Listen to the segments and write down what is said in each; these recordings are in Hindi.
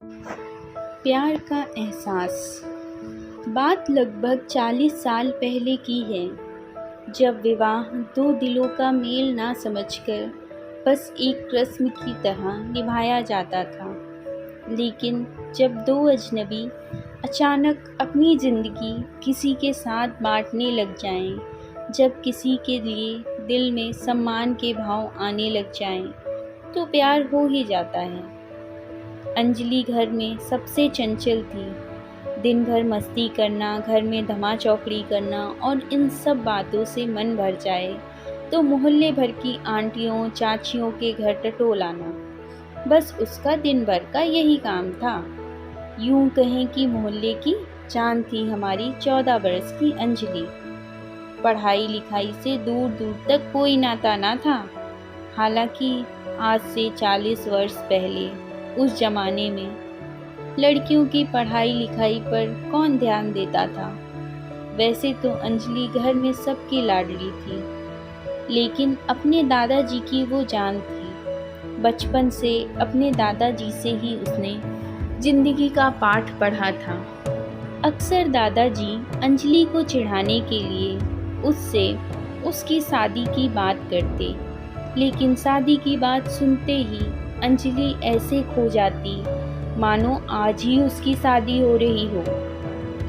प्यार का एहसास। बात लगभग 40 साल पहले की है, जब विवाह दो दिलों का मेल ना समझकर बस एक रस्म की तरह निभाया जाता था। लेकिन जब दो अजनबी अचानक अपनी ज़िंदगी किसी के साथ बांटने लग जाएं, जब किसी के लिए दिल में सम्मान के भाव आने लग जाएं, तो प्यार हो ही जाता है। अंजलि घर में सबसे चंचल थी। दिन भर मस्ती करना, घर में धमा चौकड़ी करना और इन सब बातों से मन भर जाए तो मोहल्ले भर की आंटियों चाचियों के घर टटोल आना, बस उसका दिन भर का यही काम था। यूं कहें कि मोहल्ले की जान थी हमारी 14 बरस की अंजलि। पढ़ाई लिखाई से दूर दूर तक कोई नाता ना था। हालांकि आज से 40 वर्ष पहले उस जमाने में लड़कियों की पढ़ाई लिखाई पर कौन ध्यान देता था। वैसे तो अंजलि घर में सबकी लाडली थी, लेकिन अपने दादाजी की वो जान थी। बचपन से अपने दादाजी से ही उसने जिंदगी का पाठ पढ़ा था। अक्सर दादाजी अंजलि को चिढ़ाने के लिए उससे उसकी शादी की बात करते, लेकिन शादी की बात सुनते ही अंजलि ऐसे खो जाती मानो आज ही उसकी शादी हो रही हो।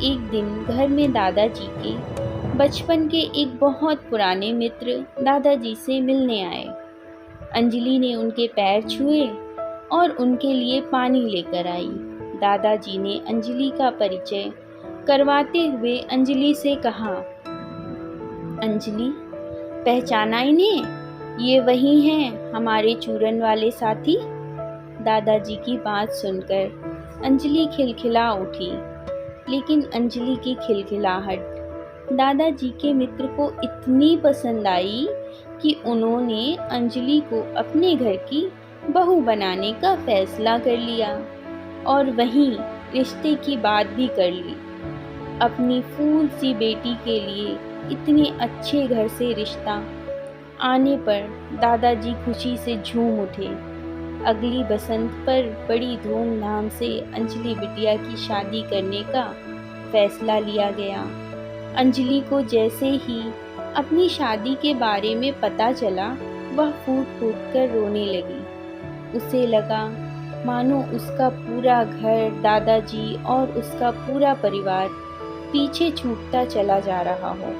एक दिन घर में दादाजी के बचपन के एक बहुत पुराने मित्र दादाजी से मिलने आए। अंजलि ने उनके पैर छुए और उनके लिए पानी लेकर आई। दादाजी ने अंजलि का परिचय करवाते हुए अंजलि से कहा, अंजलि, पहचाना इन्हें? ये वही हैं हमारे चूरन वाले साथी। दादाजी की बात सुनकर अंजलि खिलखिला उठी, लेकिन अंजलि की खिलखिलाहट दादाजी के मित्र को इतनी पसंद आई कि उन्होंने अंजलि को अपने घर की बहू बनाने का फैसला कर लिया और वहीं रिश्ते की बात भी कर ली। अपनी फूल सी बेटी के लिए इतने अच्छे घर से रिश्ता आने पर दादाजी खुशी से झूम उठे। अगली बसंत पर बड़ी धूमधाम से अंजलि बिटिया की शादी करने का फैसला लिया गया। अंजलि को जैसे ही अपनी शादी के बारे में पता चला, वह फूट फूट कर रोने लगी। उसे लगा मानो उसका पूरा घर, दादाजी और उसका पूरा परिवार पीछे छूटता चला जा रहा हो।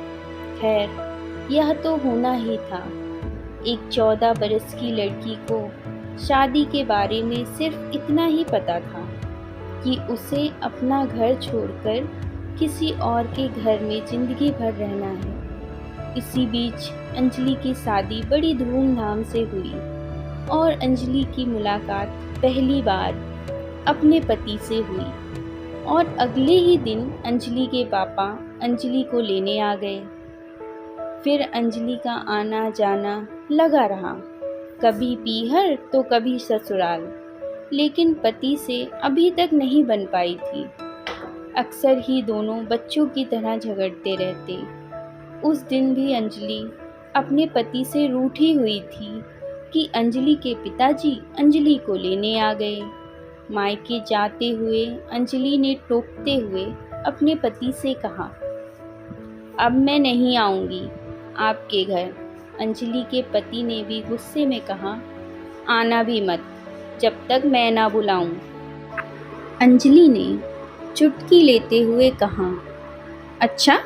खैर, यह तो होना ही था। एक 14 बरस की लड़की को शादी के बारे में सिर्फ इतना ही पता था कि उसे अपना घर छोड़कर किसी और के घर में जिंदगी भर रहना है। इसी बीच अंजलि की शादी बड़ी धूमधाम से हुई और अंजलि की मुलाकात पहली बार अपने पति से हुई और अगले ही दिन अंजलि के पापा अंजलि को लेने आ गए। फिर अंजलि का आना जाना लगा रहा, कभी पीहर तो कभी ससुराल, लेकिन पति से अभी तक नहीं बन पाई थी। अक्सर ही दोनों बच्चों की तरह झगड़ते रहते। उस दिन भी अंजलि अपने पति से रूठी हुई थी कि अंजलि के पिताजी अंजलि को लेने आ गए। मायके जाते हुए अंजलि ने टोकते हुए अपने पति से कहा, अब मैं नहीं आऊँगी आपके घर। अंजलि के पति ने भी गुस्से में कहा, आना भी मत जब तक मैं ना बुलाऊं। अंजलि ने चुटकी लेते हुए कहा, अच्छा,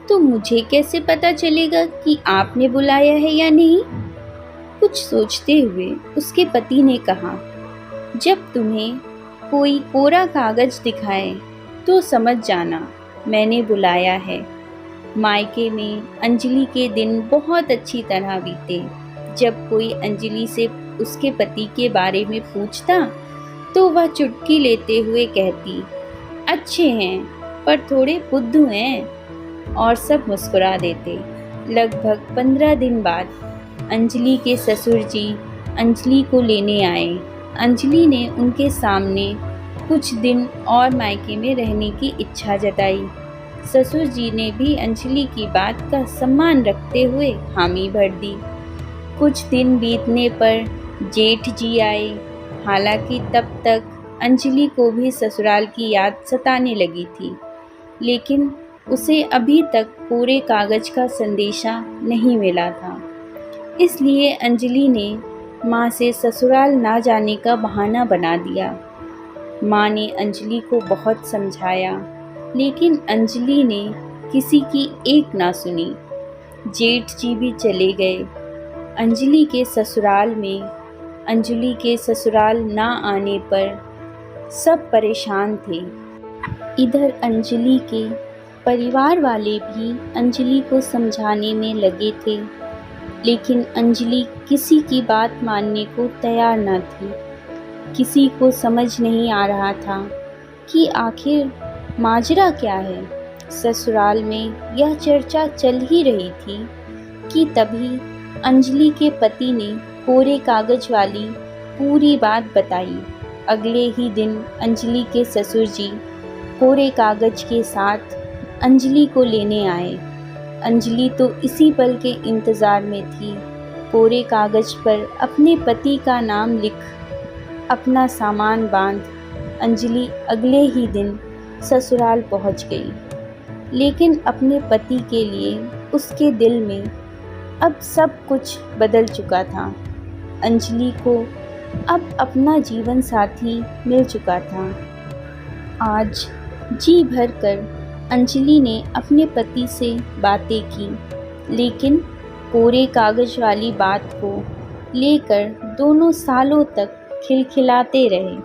तो मुझे कैसे पता चलेगा कि आपने बुलाया है या नहीं? कुछ सोचते हुए उसके पति ने कहा, जब तुम्हें कोई कोरा कागज दिखाए तो समझ जाना मैंने बुलाया है। मायके में अंजलि के दिन बहुत अच्छी तरह बीते। जब कोई अंजलि से उसके पति के बारे में पूछता तो वह चुटकी लेते हुए कहती, अच्छे हैं पर थोड़े बुद्धू हैं, और सब मुस्कुरा देते। लगभग 15 दिन बाद अंजलि के ससुर जी अंजलि को लेने आए। अंजलि ने उनके सामने कुछ दिन और मायके में रहने की इच्छा जताई। ससुर जी ने भी अंजलि की बात का सम्मान रखते हुए हामी भर दी। कुछ दिन बीतने पर जेठ जी आए। हालांकि तब तक अंजलि को भी ससुराल की याद सताने लगी थी, लेकिन उसे अभी तक कोरे कागज का संदेशा नहीं मिला था। इसलिए अंजलि ने माँ से ससुराल ना जाने का बहाना बना दिया। माँ ने अंजलि को बहुत समझाया, लेकिन अंजलि ने किसी की एक ना सुनी। जेठ जी भी चले गए। अंजलि के ससुराल ना आने पर सब परेशान थे। इधर अंजलि के परिवार वाले भी अंजलि को समझाने में लगे थे, लेकिन अंजलि किसी की बात मानने को तैयार न थी। किसी को समझ नहीं आ रहा था कि आखिर माजरा क्या है। ससुराल में यह चर्चा चल ही रही थी कि तभी अंजलि के पति ने कोरे कागज वाली पूरी बात बताई। अगले ही दिन अंजलि के ससुर जी कोरे कागज के साथ अंजलि को लेने आए। अंजलि तो इसी पल के इंतज़ार में थी। कोरे कागज पर अपने पति का नाम लिख अपना सामान बांध अंजलि अगले ही दिन ससुराल पहुंच गई। लेकिन अपने पति के लिए उसके दिल में अब सब कुछ बदल चुका था। अंजलि को अब अपना जीवन साथी मिल चुका था। आज जी भरकर अंजलि ने अपने पति से बातें की, लेकिन कोरे कागज वाली बात को लेकर दोनों सालों तक खिलखिलाते रहे।